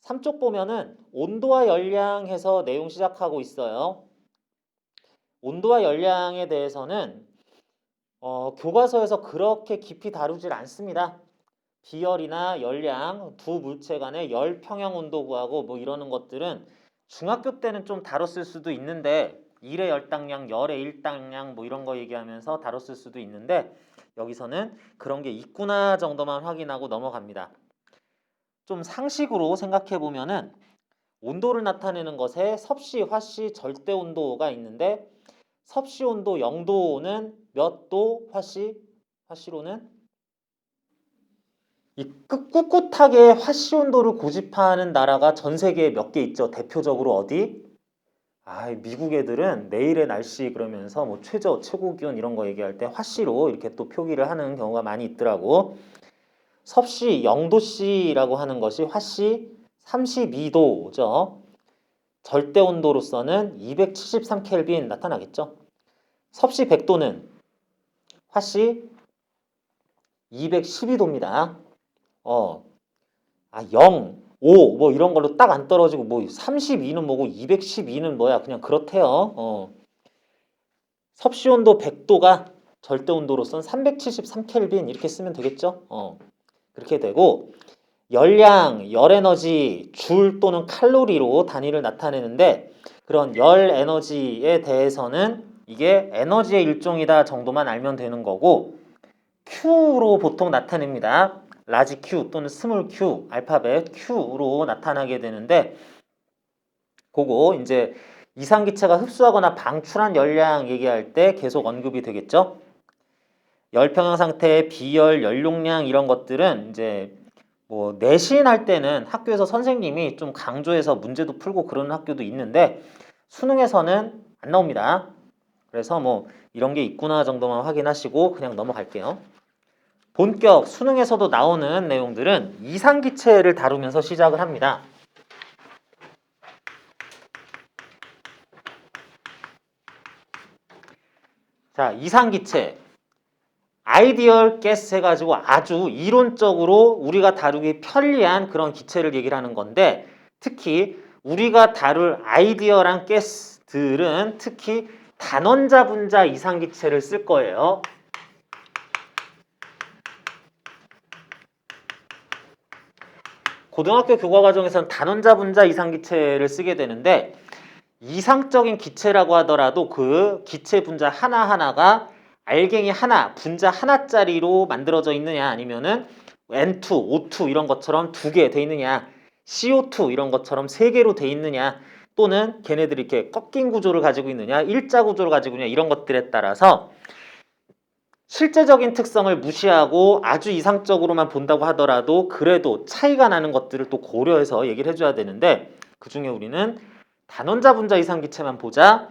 3쪽 보면은 온도와 열량 해서 내용 시작하고 있어요. 온도와 열량에 대해서는 교과서에서 그렇게 깊이 다루질 않습니다. 비열이나 열량, 두 물체 간의 열 평형 온도 구하고 뭐 이러는 것들은 중학교 때는 좀 다뤘을 수도 있는데 일의 열당량, 열의 일당량 뭐 이런 거 얘기하면서 다뤘을 수도 있는데 여기서는 그런 게 있구나 정도만 확인하고 넘어갑니다. 좀 상식으로 생각해 보면은 온도를 나타내는 것에 섭씨, 화씨, 절대 온도가 있는데 섭씨 온도 0도는 몇 도? 화씨로는 이 꿋꿋하게 화씨 온도를 고집하는 나라가 전 세계에 몇 개 있죠. 대표적으로 어디? 미국 애들은 내일의 날씨 그러면서 뭐 최고 기온 이런 거 얘기할 때 화씨로 이렇게 또 표기를 하는 경우가 많이 있더라고. 섭씨 0도씨라고 하는 것이 화씨 32도죠. 절대 온도로서는 273켈빈 나타나겠죠. 섭씨 100도는 화씨 212도입니다. 0, 5 뭐 이런 걸로 딱 안 떨어지고 뭐 32는 뭐고 212는 뭐야 그냥 그렇대요. 섭씨 온도 100도가 절대 온도로선 373켈빈 이렇게 쓰면 되겠죠. 그렇게 되고 열량, 열에너지, 줄 또는 칼로리로 단위를 나타내는데 그런 열 에너지에 대해서는 이게 에너지의 일종이다 정도만 알면 되는 거고 Q로 보통 나타냅니다. 라지 Q 또는 스몰 Q, 알파벳 Q로 나타나게 되는데 그거 이제 이상기체가 흡수하거나 방출한 열량 얘기할 때 계속 언급이 되겠죠. 열평형 상태의 비열, 연용량 이런 것들은 이제 뭐 내신 할 때는 학교에서 선생님이 좀 강조해서 문제도 풀고 그러는 학교도 있는데 수능에서는 안 나옵니다. 그래서 뭐 이런 게 있구나 정도만 확인하시고 그냥 넘어갈게요. 본격 수능에서도 나오는 내용들은 이상기체를 다루면서 시작을 합니다. 자, 이상기체 아이디얼 가스 해가지고 아주 이론적으로 우리가 다루기 편리한 그런 기체를 얘기를 하는 건데 특히 우리가 다룰 아이디얼한 가스들은 특히 단원자 분자 이상기체를 쓸 거예요. 고등학교 교과과정에서는 단원자 분자 이상기체를 쓰게 되는데 이상적인 기체라고 하더라도 그 기체 분자 하나하나가 알갱이 하나, 분자 하나짜리로 만들어져 있느냐 아니면은 N2, O2 이런 것처럼 두 개 돼 있느냐 CO2 이런 것처럼 세 개로 돼 있느냐 또는 걔네들이 이렇게 꺾인 구조를 가지고 있느냐 일자 구조를 가지고 있느냐 이런 것들에 따라서 실제적인 특성을 무시하고 아주 이상적으로만 본다고 하더라도 그래도 차이가 나는 것들을 또 고려해서 얘기를 해줘야 되는데 그 중에 우리는 단원자 분자 이상기체만 보자.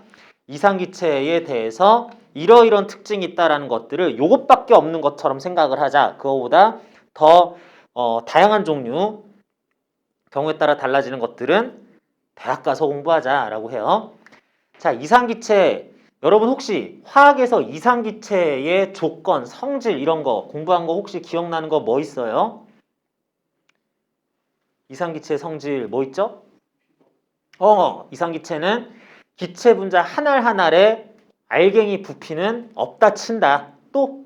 이상기체에 대해서 이러이런 특징이 있다라는 것들을 요것밖에 없는 것처럼 생각을 하자. 그거보다 더 다양한 종류, 경우에 따라 달라지는 것들은 대학 가서 공부하자라고 해요. 자, 이상기체 여러분 혹시 화학에서 이상기체의 조건, 성질 이런 거 공부한 거 혹시 기억나는 거 뭐 있어요? 이상기체의 성질 뭐 있죠? 이상기체는 기체 분자 하나하나에 알갱이 부피는 없다 친다. 또?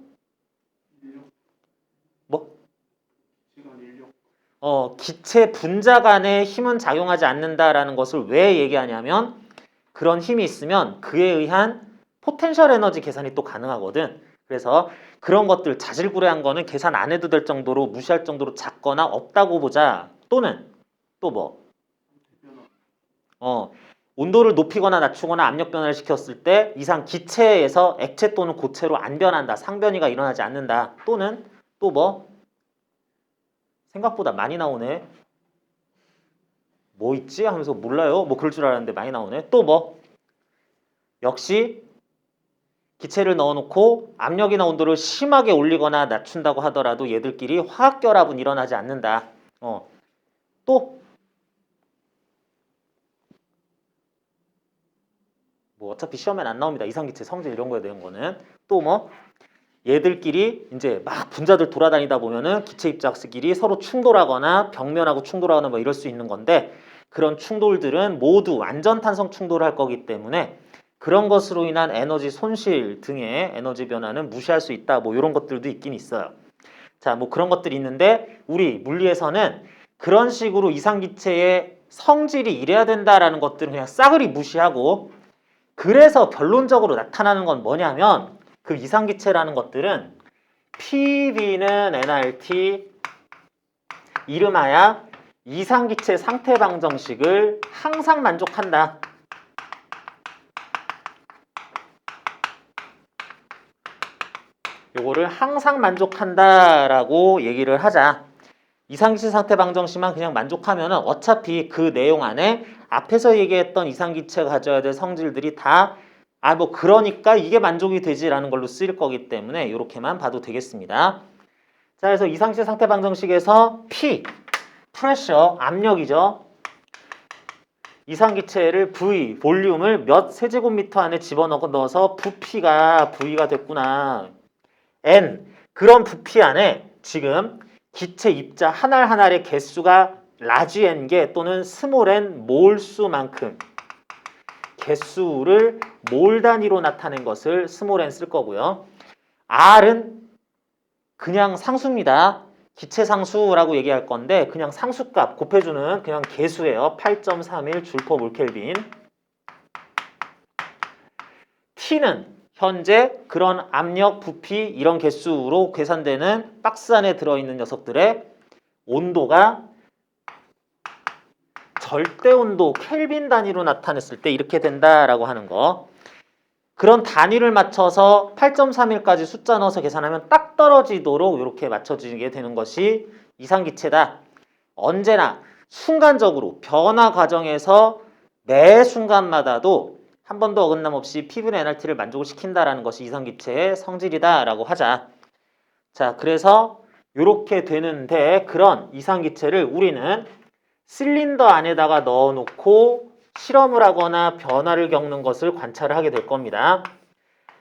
뭐? 기체 분자 간에 힘은 작용하지 않는다라는 것을 왜 얘기하냐면 그런 힘이 있으면 그에 의한 포텐셜 에너지 계산이 또 가능하거든. 그래서 그런 것들 자질구레한 거는 계산 안 해도 될 정도로 무시할 정도로 작거나 없다고 보자. 또는 또 뭐? 온도를 높이거나 낮추거나 압력 변화를 시켰을 때 이상 기체에서 액체 또는 고체로 안 변한다. 상변이가 일어나지 않는다. 또는 또 뭐? 생각보다 많이 나오네. 뭐 있지? 하면서 몰라요. 뭐 그럴 줄 알았는데 많이 나오네. 또 뭐? 역시 기체를 넣어놓고 압력이나 온도를 심하게 올리거나 낮춘다고 하더라도 얘들끼리 화학결합은 일어나지 않는다. 또 뭐 어차피 시험엔 안 나옵니다. 이상기체 성질 이런 거에 대한 거는 또 뭐 얘들끼리 이제 막 분자들 돌아다니다 보면은 기체 입자학스끼리 서로 충돌하거나 벽면하고 충돌하거나 뭐 이럴 수 있는 건데, 그런 충돌들은 모두 완전 탄성 충돌을 할 거기 때문에 그런 것으로 인한 에너지 손실 등의 에너지 변화는 무시할 수 있다. 뭐 이런 것들도 있긴 있어요. 자, 뭐 그런 것들이 있는데 우리 물리에서는 그런 식으로 이상기체의 성질이 이래야 된다라는 것들은 그냥 싸그리 무시하고, 그래서 결론적으로 나타나는 건 뭐냐면 그 이상기체라는 것들은 PB는 nRT 이름하여 이상기체 상태 방정식을 항상 만족한다. 요거를 항상 만족한다라고 얘기를 하자. 이상기체 상태 방정식만 그냥 만족하면 어차피 그 내용 안에 앞에서 얘기했던 이상기체가 가져야 될 성질들이 다 뭐 그러니까 이게 만족이 되지라는 걸로 쓰일 거기 때문에 이렇게만 봐도 되겠습니다. 자, 그래서 이상기체 상태 방정식에서 P, 프레셔, 압력이죠. 이상기체를 V, 볼륨을 몇 세제곱미터 안에 집어넣어서 부피가 V가 됐구나. N, 그런 부피 안에 지금 기체 입자 하나하나의 개수가 라지 n개 또는 스몰 n 몰수만큼 개수를 몰 단위로 나타낸 것을 스몰 n 쓸 거고요. R은 그냥 상수입니다. 기체 상수라고 얘기할 건데 그냥 상수값 곱해주는 그냥 개수예요. 8.31 줄퍼몰켈빈. T는 현재 그런 압력, 부피 이런 개수로 계산되는 박스 안에 들어있는 녀석들의 온도가 절대 온도 켈빈 단위로 나타냈을 때 이렇게 된다라고 하는 거. 그런 단위를 맞춰서 8.31까지 숫자 넣어서 계산하면 딱 떨어지도록 이렇게 맞춰지게 되는 것이 이상기체다. 언제나 순간적으로 변화 과정에서 매 순간마다도 한 번도 어긋남 없이 P분의 nRT를 만족을 시킨다라는 것이 이상기체의 성질이다라고 하자. 자, 그래서 이렇게 되는데 그런 이상기체를 우리는 실린더 안에다가 넣어놓고 실험을 하거나 변화를 겪는 것을 관찰을 하게 될 겁니다.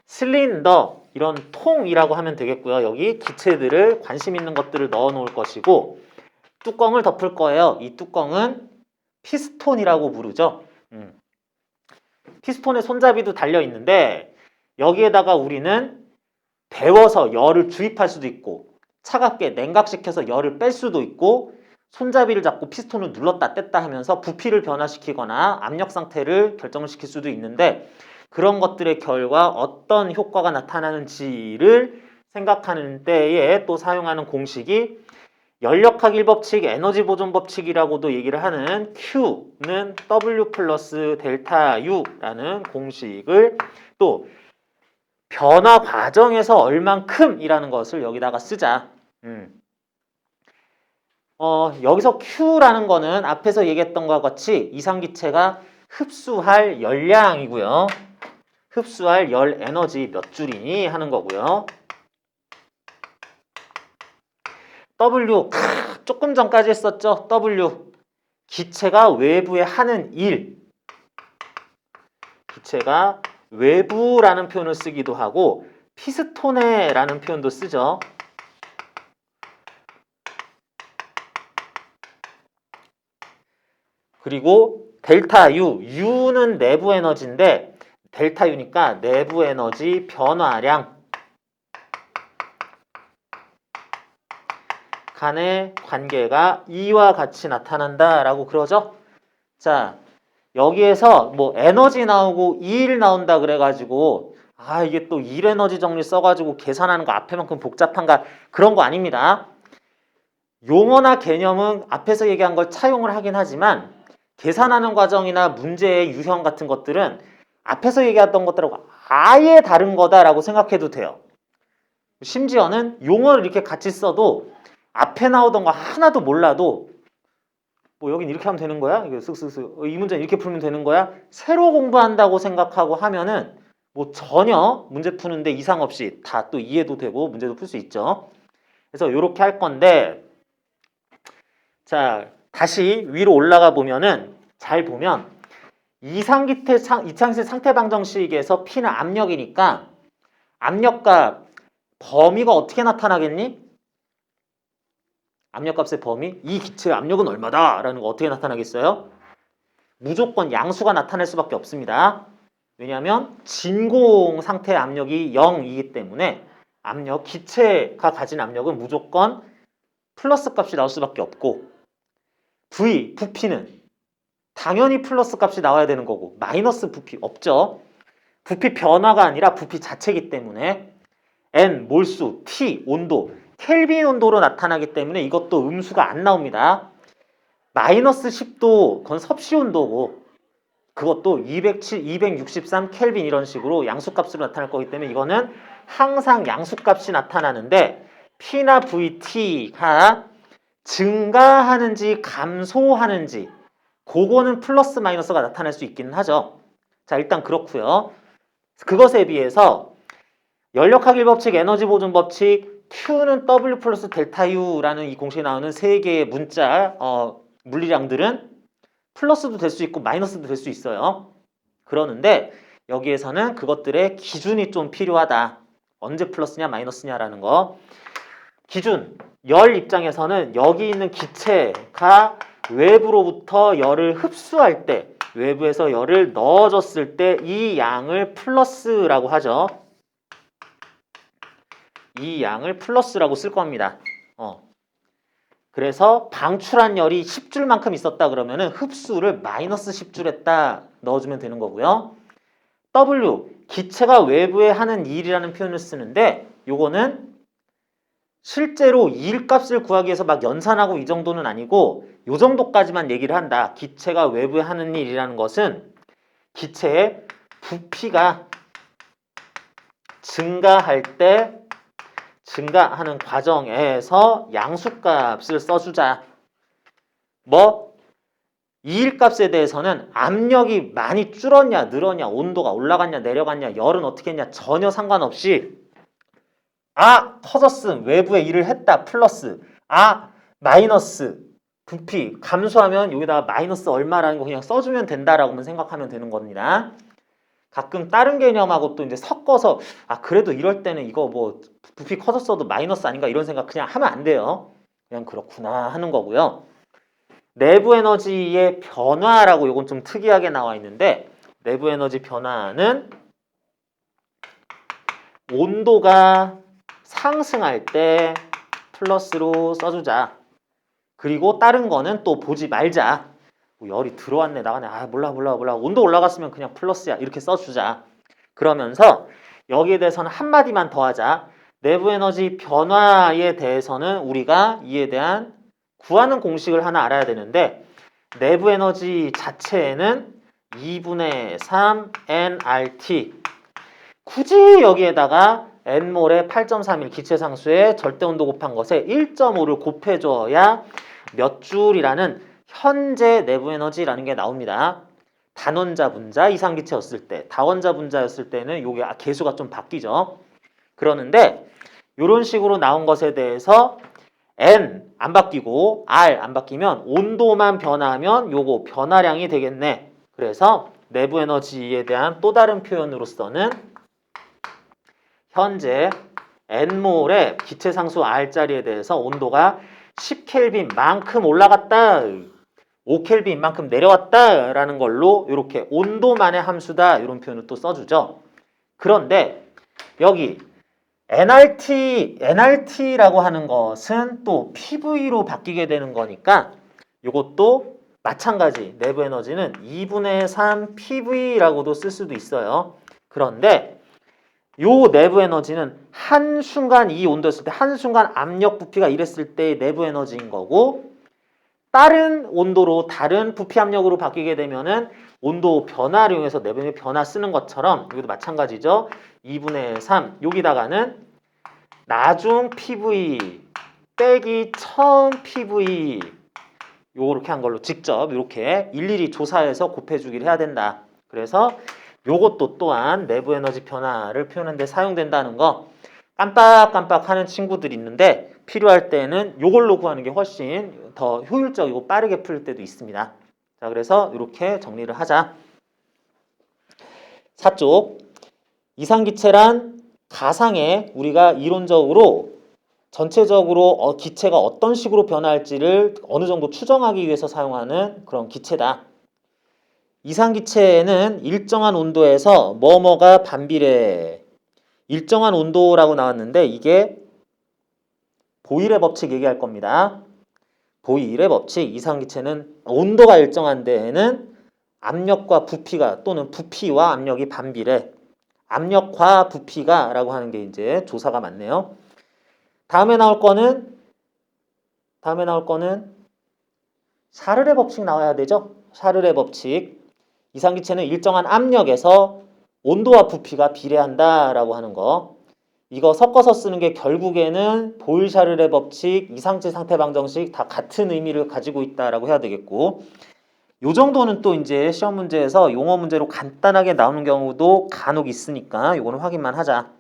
실린더, 이런 통이라고 하면 되겠고요. 여기 기체들을 관심 있는 것들을 넣어 놓을 것이고 뚜껑을 덮을 거예요. 이 뚜껑은 피스톤이라고 부르죠. 피스톤에 손잡이도 달려 있는데 여기에다가 우리는 데워서 열을 주입할 수도 있고 차갑게 냉각시켜서 열을 뺄 수도 있고 손잡이를 잡고 피스톤을 눌렀다 뗐다 하면서 부피를 변화시키거나 압력 상태를 결정을 시킬 수도 있는데 그런 것들의 결과 어떤 효과가 나타나는지를 생각하는 때에 또 사용하는 공식이 연력학 1법칙, 에너지 보존 법칙이라고도 얘기를 하는 Q는 W 플러스 델타 U라는 공식을 또 변화 과정에서 얼만큼이라는 것을 여기다가 쓰자. 여기서 Q라는 거는 앞에서 얘기했던 것과 같이 이상기체가 흡수할 열량이고요. 흡수할 열 에너지 몇 줄이니 하는 거고요. W, 조금 전까지 했었죠. W, 기체가 외부에 하는 일. 기체가 외부라는 표현을 쓰기도 하고 피스톤에라는 표현도 쓰죠. 그리고 델타 U, U는 내부 에너지인데 델타 U니까 내부 에너지 변화량 간의 관계가 이와 같이 나타난다라고 그러죠. 자, 여기에서 뭐 에너지 나오고 일 나온다 그래가지고 이게 또 일 에너지 정리 써가지고 계산하는 거 앞에만큼 복잡한가 그런 거 아닙니다. 용어나 개념은 앞에서 얘기한 걸 차용을 하긴 하지만 계산하는 과정이나 문제의 유형 같은 것들은 앞에서 얘기했던 것들하고 아예 다른 거다라고 생각해도 돼요. 심지어는 용어를 이렇게 같이 써도 앞에 나오던 거 하나도 몰라도 뭐 여긴 이렇게 하면 되는 거야? 이거 쓱쓱쓱 이 문제는 이렇게 풀면 되는 거야? 새로 공부한다고 생각하고 하면은 뭐 전혀 문제 푸는데 이상 없이 다 또 이해도 되고 문제도 풀 수 있죠. 그래서 이렇게 할 건데 자, 다시 위로 올라가 보면은 잘 보면 이상기체 상태 방정식에서 P는 압력이니까 압력과 범위가 어떻게 나타나겠니? 압력값의 범위, 이 기체의 압력은 얼마다? 라는 거 어떻게 나타나겠어요? 무조건 양수가 나타날 수밖에 없습니다. 왜냐하면 진공 상태의 압력이 0이기 때문에 압력, 기체가 가진 압력은 무조건 플러스 값이 나올 수밖에 없고 V, 부피는 당연히 플러스 값이 나와야 되는 거고 마이너스 부피 없죠. 부피 변화가 아니라 부피 자체이기 때문에 N, 몰수, T, 온도, 켈빈 온도로 나타나기 때문에 이것도 음수가 안 나옵니다. 마이너스 10도 그건 섭씨 온도고 그것도 263 켈빈 이런 식으로 양수값으로 나타날 거기 때문에 이거는 항상 양수값이 나타나는데 P나 VT가 증가하는지 감소하는지 그거는 플러스 마이너스가 나타날 수 있기는 하죠. 자, 일단 그렇고요. 그것에 비해서 연력학일 법칙, 에너지 보존 법칙, Q는 W 플러스 델타 U라는 이 공식에 나오는 세 개의 문자 물리량들은 플러스도 될 수 있고 마이너스도 될 수 있어요. 그러는데 여기에서는 그것들의 기준이 좀 필요하다. 언제 플러스냐 마이너스냐라는 거. 기준, 열 입장에서는 여기 있는 기체가 외부로부터 열을 흡수할 때, 외부에서 열을 넣어줬을 때 이 양을 플러스라고 하죠. 이 양을 플러스라고 쓸 겁니다. 그래서 방출한 열이 10줄만큼 있었다 그러면은 흡수를 마이너스 10줄 했다 넣어주면 되는 거고요. W, 기체가 외부에 하는 일이라는 표현을 쓰는데 요거는 실제로 일값을 구하기 위해서 막 연산하고 이 정도는 아니고 요 정도까지만 얘기를 한다. 기체가 외부에 하는 일이라는 것은 기체의 부피가 증가할 때 증가하는 과정에서 양수값을 써주자. 이일값에 대해서는 압력이 많이 줄었냐 늘었냐 온도가 올라갔냐 내려갔냐 열은 어떻게 했냐 전혀 상관없이 커졌음 외부에 일을 했다 플러스 마이너스 부피 감소하면 여기다가 마이너스 얼마라는 거 그냥 써주면 된다라고만 생각하면 되는 겁니다. 가끔 다른 개념하고 또 이제 섞어서 그래도 이럴 때는 이거 부피 커졌어도 마이너스 아닌가 이런 생각 그냥 하면 안 돼요. 그냥 그렇구나 하는 거고요. 내부 에너지의 변화라고 이건 좀 특이하게 나와 있는데 내부 에너지 변화는 온도가 상승할 때 플러스로 써주자. 그리고 다른 거는 또 보지 말자. 열이 들어왔네 나가네 몰라 온도 올라갔으면 그냥 플러스야 이렇게 써주자. 그러면서 여기에 대해서는 한마디만 더 하자. 내부 에너지 변화에 대해서는 우리가 이에 대한 구하는 공식을 하나 알아야 되는데 내부 에너지 자체에는 2분의 3 nRT 굳이 여기에다가 n몰의 8.31 기체상수의 절대온도 곱한 것에 1.5를 곱해줘야 몇 줄이라는 현재 내부 에너지라는 게 나옵니다. 단원자 분자 이상기체였을 때 다원자 분자였을 때는 요게 개수가 좀 바뀌죠. 그러는데 이런 식으로 나온 것에 대해서 N 안 바뀌고 R 안 바뀌면 온도만 변화하면 요거 변화량이 되겠네. 그래서 내부 에너지에 대한 또 다른 표현으로서는 현재 N몰의 기체상수 R자리에 대해서 온도가 10켈빈만큼 올라갔다 5켈빈만큼 내려왔다 라는 걸로 이렇게 온도만의 함수다 이런 표현을 또 써주죠. 그런데 여기 NRT라고 하는 것은 또 PV로 바뀌게 되는 거니까 이것도 마찬가지 내부 에너지는 2분의 3 PV라고도 쓸 수도 있어요. 그런데 요 내부 에너지는 한순간 이 온도였을 때 한순간 압력 부피가 이랬을 때의 내부 에너지인 거고 다른 온도로 다른 부피 압력으로 바뀌게 되면은 온도 변화를 이용해서 내부 에너지 변화 쓰는 것처럼 여기도 마찬가지죠. 2분의 3 여기다가는 나중 PV 빼기 처음 PV 요렇게 한 걸로 직접 이렇게 일일이 조사해서 곱해주기를 해야 된다. 그래서 요것도 또한 내부 에너지 변화를 표현하는 데 사용된다는 거 깜빡깜빡 하는 친구들이 있는데 필요할 때는 요걸로 구하는 게 훨씬 더 효율적이고 빠르게 풀 때도 있습니다. 자, 그래서 이렇게 정리를 하자. 4쪽 이상기체란 가상에 우리가 이론적으로 전체적으로 기체가 어떤 식으로 변화할지를 어느 정도 추정하기 위해서 사용하는 그런 기체다. 이상기체는 일정한 온도에서 뭐뭐가 반비례. 일정한 온도라고 나왔는데 이게 보일의 법칙 얘기할 겁니다. 보일의 법칙, 이상기체는 온도가 일정한 데에는 압력과 부피가 또는 부피와 압력이 반비례. 압력과 부피가 라고 하는 게 이제 조사가 맞네요. 다음에 나올 거는 샤를의 법칙 나와야 되죠. 샤를의 법칙. 이상기체는 일정한 압력에서 온도와 부피가 비례한다 라고 하는 거. 이거 섞어서 쓰는 게 결국에는 보일-샤를의 법칙, 이상치 상태 방정식 다 같은 의미를 가지고 있다라고 해야 되겠고, 요 정도는 또 이제 시험 문제에서 용어 문제로 간단하게 나오는 경우도 간혹 있으니까 요거는 확인만 하자.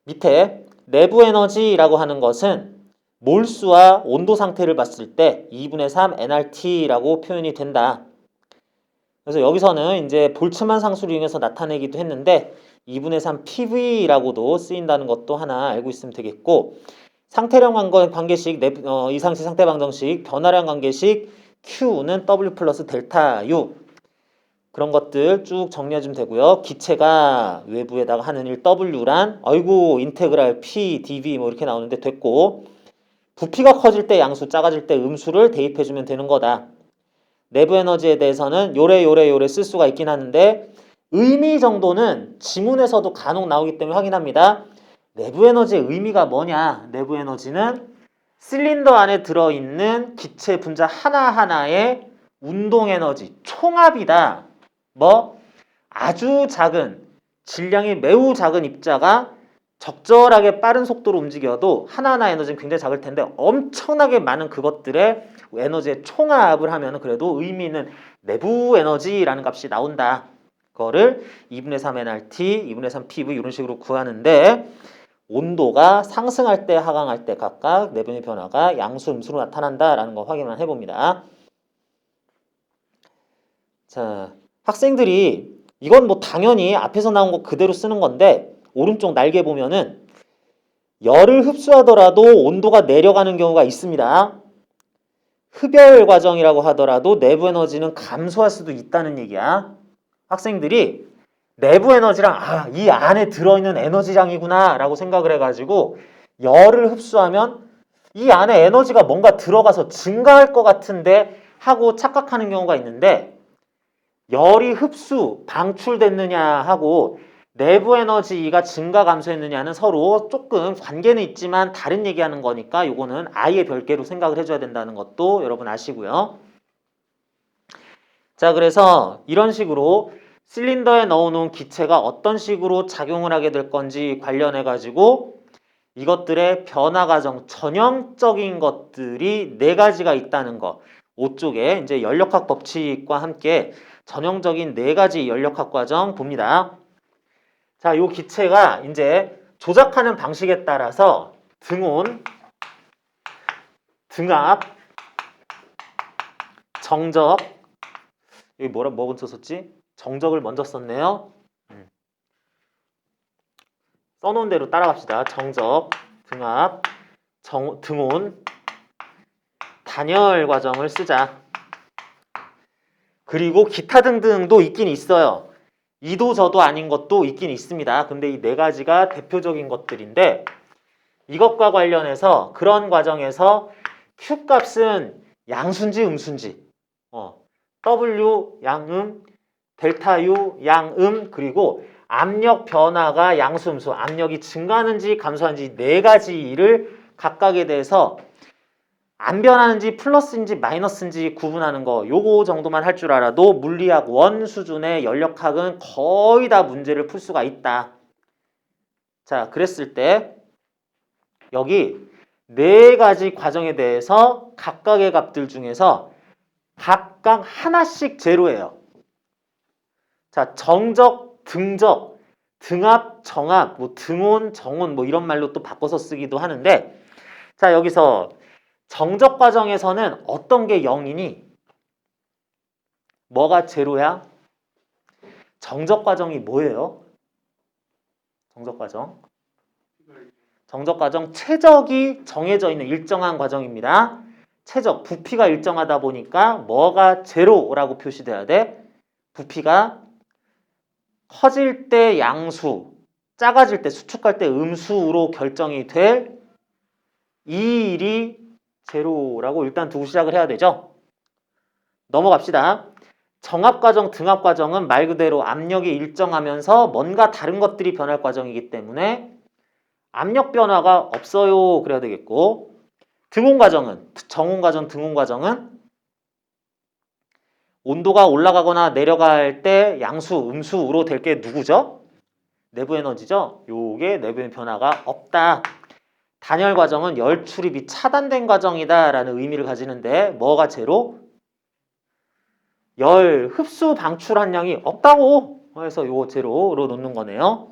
밑에 내부 에너지라고 하는 것은 몰수와 온도 상태를 봤을 때 2분의 3 nRT라고 표현이 된다. 그래서 여기서는 이제 볼츠만 상수를 이용해서 나타내기도 했는데 2분의 3 PV라고도 쓰인다는 것도 하나 알고 있으면 되겠고, 상태량 관계식, 이상치 상태 방정식, 변화량 관계식, Q는 W 플러스 델타 U, 그런 것들 쭉 정리해주면 되고요. 기체가 외부에다가 하는 일 W란 아이고 인테그랄 P, dV 뭐 이렇게 나오는데 됐고, 부피가 커질 때 양수, 작아질 때 음수를 대입해주면 되는 거다. 내부 에너지에 대해서는 요래 쓸 수가 있긴 하는데 의미 정도는 지문에서도 간혹 나오기 때문에 확인합니다. 내부 에너지의 의미가 뭐냐? 내부 에너지는 실린더 안에 들어있는 기체 분자 하나하나의 운동 에너지 총합이다. 뭐 아주 작은, 질량이 매우 작은 입자가 적절하게 빠른 속도로 움직여도 하나하나 에너지는 굉장히 작을 텐데 엄청나게 많은 그것들의 에너지의 총합을 하면 그래도 의미는 내부 에너지라는 값이 나온다. 그거를 2분의 3 nRT, 2분의 3 PV 이런 식으로 구하는데, 온도가 상승할 때 하강할 때 각각 내분의 변화가 양수, 음수로 나타난다라는 거 확인만 해봅니다. 자, 학생들이 이건 뭐 당연히 앞에서 나온 거 그대로 쓰는 건데 오른쪽 날개 보면은 열을 흡수하더라도 온도가 내려가는 경우가 있습니다. 흡열 과정이라고 하더라도 내부 에너지는 감소할 수도 있다는 얘기야. 학생들이 내부 에너지랑 이 안에 들어있는 에너지량이구나 라고 생각을 해가지고 열을 흡수하면 이 안에 에너지가 뭔가 들어가서 증가할 것 같은데 하고 착각하는 경우가 있는데, 열이 흡수, 방출됐느냐 하고 내부 에너지가 증가 감소했느냐는 서로 조금 관계는 있지만 다른 얘기하는 거니까 요거는 아예 별개로 생각을 해줘야 된다는 것도 여러분 아시고요. 자, 그래서 이런 식으로 실린더에 넣어놓은 기체가 어떤 식으로 작용을 하게 될 건지 관련해 가지고 이것들의 변화 과정, 전형적인 것들이 4가지가 있다는 거. 5쪽에 이제 연력학 법칙과 함께 전형적인 4가지 연력학 과정 봅니다. 자, 요 기체가 이제 조작하는 방식에 따라서 등온, 등압, 정적, 여기 뭐 먼저 썼지? 정적을 먼저 썼네요. 써놓은 대로 따라갑시다. 정적, 등압, 등온, 단열 과정을 쓰자. 그리고 기타 등등도 있긴 있어요. 이도 저도 아닌 것도 있긴 있습니다. 근데 이 4가지가 대표적인 것들인데, 이것과 관련해서 그런 과정에서 Q 값은 양수인지 음수인지, W 양음, 델타 U 양음, 그리고 압력 변화가 양수, 음수, 압력이 증가하는지 감소하는지 4가지를 각각에 대해서 안 변하는지 플러스인지 마이너스인지 구분하는 거, 요거 정도만 할 줄 알아도 물리학 1 수준의 연력학은 거의 다 문제를 풀 수가 있다. 자, 그랬을 때 여기 4가지 과정에 대해서 각각의 값들 중에서 각각 하나씩 제로예요. 자, 정적, 등적, 등압, 정압, 뭐 등온, 정온 뭐 이런 말로 또 바꿔서 쓰기도 하는데, 자, 여기서 정적 과정에서는 어떤 게 0이니? 뭐가 제로야? 정적 과정이 뭐예요? 정적 과정. 정적 과정 최적이 정해져 있는 일정한 과정입니다. 최적, 부피가 일정하다 보니까 뭐가 제로라고 표시돼야 돼? 부피가 커질 때 양수, 작아질 때 수축할 때 음수로 결정이 될 이 일이 제로라고 일단 두고 시작을 해야 되죠. 넘어갑시다. 정압과정, 등압과정은 말 그대로 압력이 일정하면서 뭔가 다른 것들이 변할 과정이기 때문에 압력 변화가 없어요 그래야 되겠고, 등온과정은, 정온과정, 등온과정은 온도가 올라가거나 내려갈 때 양수, 음수로 될 게 누구죠? 내부 에너지죠? 요게 내부의 변화가 없다. 단열 과정은 열 출입이 차단된 과정이다 라는 의미를 가지는데 뭐가 제로? 열 흡수 방출한 양이 없다고 해서 요거 제로로 놓는 거네요.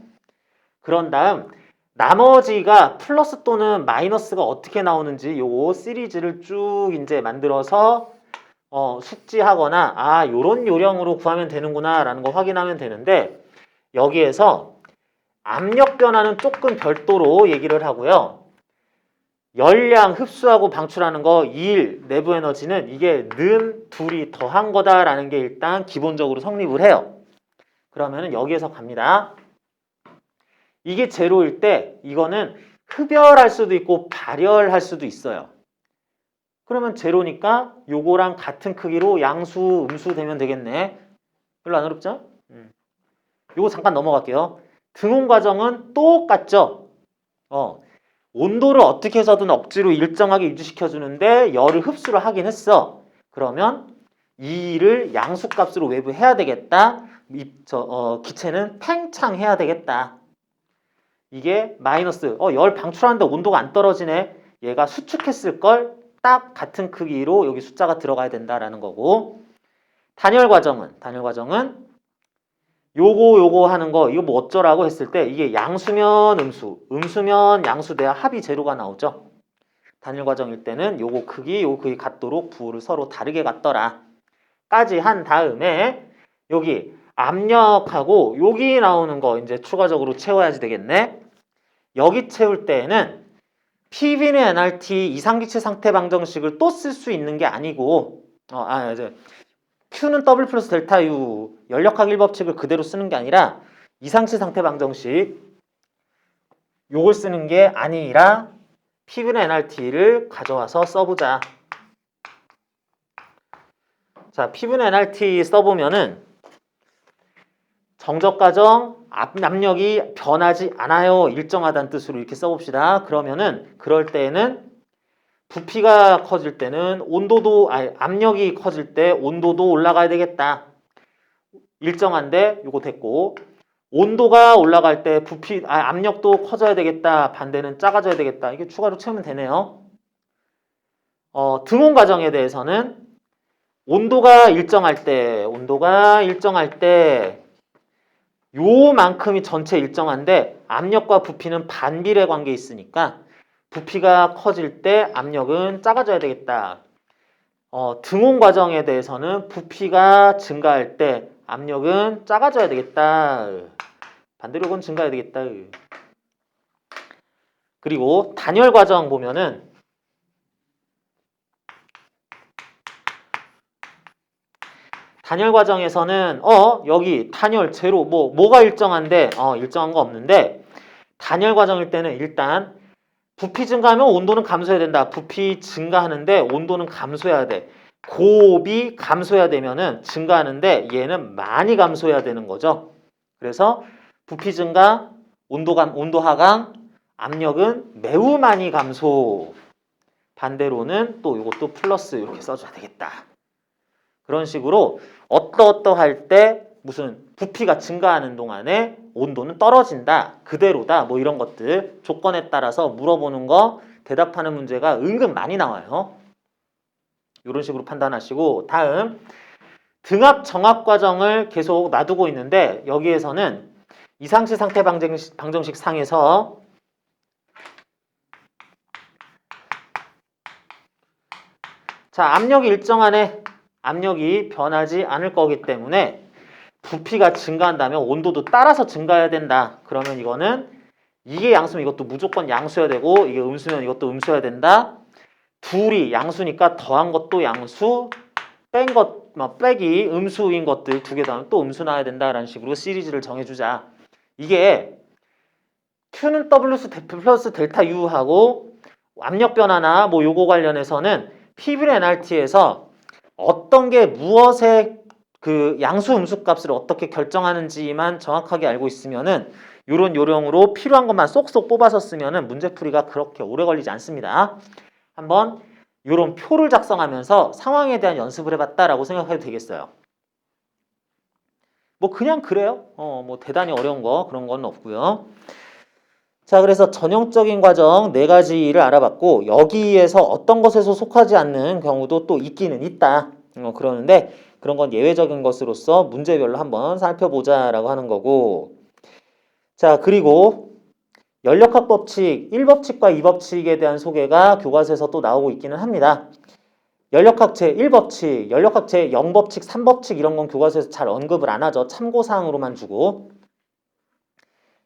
그런 다음 나머지가 플러스 또는 마이너스가 어떻게 나오는지 요거 시리즈를 쭉 이제 만들어서 숙지하거나 요런 요령으로 구하면 되는구나 라는 거 확인하면 되는데, 여기에서 압력 변화는 조금 별도로 얘기를 하고요. 열량 흡수하고 방출하는 거 2일 내부 에너지는 이게 는 둘이 더한 거다라는 게 일단 기본적으로 성립을 해요. 그러면은 여기에서 갑니다. 이게 제로일 때 이거는 흡열할 수도 있고 발열할 수도 있어요. 그러면 제로니까 요거랑 같은 크기로 양수, 음수 되면 되겠네. 별로 안 어렵죠? 요거 잠깐 넘어갈게요. 등온 과정은 똑같죠? 온도를 어떻게 해서든 억지로 일정하게 유지시켜 주는데 열을 흡수를 하긴 했어. 그러면 이 일을 양수값으로 외부해야 되겠다. 기체는 팽창해야 되겠다. 이게 마이너스, 열 방출하는데 온도가 안 떨어지네. 얘가 수축했을 걸 딱 같은 크기로 여기 숫자가 들어가야 된다라는 거고, 단열 과정은 요거 하는 거, 이거 뭐 어쩌라고 했을 때 이게 양수면 음수, 음수면 양수 돼야 합이 제로가 나오죠. 단일 과정일 때는 요거 크기 같도록 부호를 서로 다르게 갖더라 까지 한 다음에 여기 압력하고 여기 나오는 거 이제 추가적으로 채워야지 되겠네. 여기 채울 때에는 PV는 NRT 이상기체 상태 방정식을 또 쓸 수 있는 게 아니고 이제 Q는 W 플러스 델타 U 연력학 1법칙을 그대로 쓰는 게 아니라 이상치 상태 방정식 요걸 쓰는 게 아니라 PV는 NRT를 가져와서 써보자. 자, PV는 NRT 써보면은 정적 과정 압력이 변하지 않아요. 일정하다는 뜻으로 이렇게 써봅시다. 그러면은 그럴 때에는 부피가 커질 때는 압력이 커질 때 온도도 올라가야 되겠다. 일정한데 요거 됐고, 온도가 올라갈 때 압력도 커져야 되겠다. 반대는 작아져야 되겠다. 이게 추가로 채우면 되네요. 등온 과정에 대해서는 온도가 일정할 때 요만큼이 전체 일정한데 압력과 부피는 반비례 관계에 있으니까 부피가 커질 때 압력은 작아져야 되겠다. 등온 과정에 대해서는 부피가 증가할 때 압력은 작아져야 되겠다. 반대로 이건 증가해야 되겠다. 그리고 단열 과정 보면은 단열 과정에서는 여기 단열 제로 뭐가 일정한데 일정한 거 없는데, 단열 과정일 때는 일단 부피 증가하면 온도는 감소해야 된다. 부피 증가하는데 온도는 감소해야 돼. 곱이 감소해야 되면은 증가하는데 얘는 많이 감소해야 되는 거죠. 그래서 부피 증가, 온도 하강, 압력은 매우 많이 감소. 반대로는 또 이것도 플러스 이렇게 써줘야 되겠다. 그런 식으로 어떠할 때 무슨 부피가 증가하는 동안에 온도는 떨어진다, 그대로다, 뭐 이런 것들 조건에 따라서 물어보는 거 대답하는 문제가 은근 많이 나와요. 이런 식으로 판단하시고, 다음 등압 정압 과정을 계속 놔두고 있는데 여기에서는 이상치 상태 방정식 상에서 자, 압력이 일정하네. 압력이 변하지 않을 거기 때문에 부피가 증가한다면 온도도 따라서 증가해야 된다. 그러면 이거는 이게 양수면 이것도 무조건 양수여야 되고 이게 음수면 이것도 음수여야 된다. 둘이 양수니까 더한 것도 양수, 빼기 음수인 것들 두 개 더하면 또 음수 나와야 된다라는 식으로 시리즈를 정해주자. 이게 Q는 W 플러스 델타 U하고 압력 변화나 뭐 요거 관련해서는 PV NRT에서 어떤 게 무엇의 그 양수 음수 값을 어떻게 결정하는지만 정확하게 알고 있으면은 요런 요령으로 필요한 것만 쏙쏙 뽑아서 쓰면은 문제풀이가 그렇게 오래 걸리지 않습니다. 한번 요런 표를 작성하면서 상황에 대한 연습을 해봤다라고 생각해도 되겠어요. 뭐 그냥 그래요. 뭐 대단히 어려운 거 그런 건 없고요. 자, 그래서 전형적인 과정 4가지를 알아봤고 여기에서 어떤 것에서 속하지 않는 경우도 또 있기는 있다. 그러는데 그런 건 예외적인 것으로서 문제별로 한번 살펴보자라고 하는 거고. 자, 그리고 연력학 법칙 1법칙과 2법칙에 대한 소개가 교과서에서 또 나오고 있기는 합니다. 연력학 제1법칙, 연력학 제0법칙, 3법칙 이런 건 교과서에서 잘 언급을 안 하죠. 참고사항으로만 주고.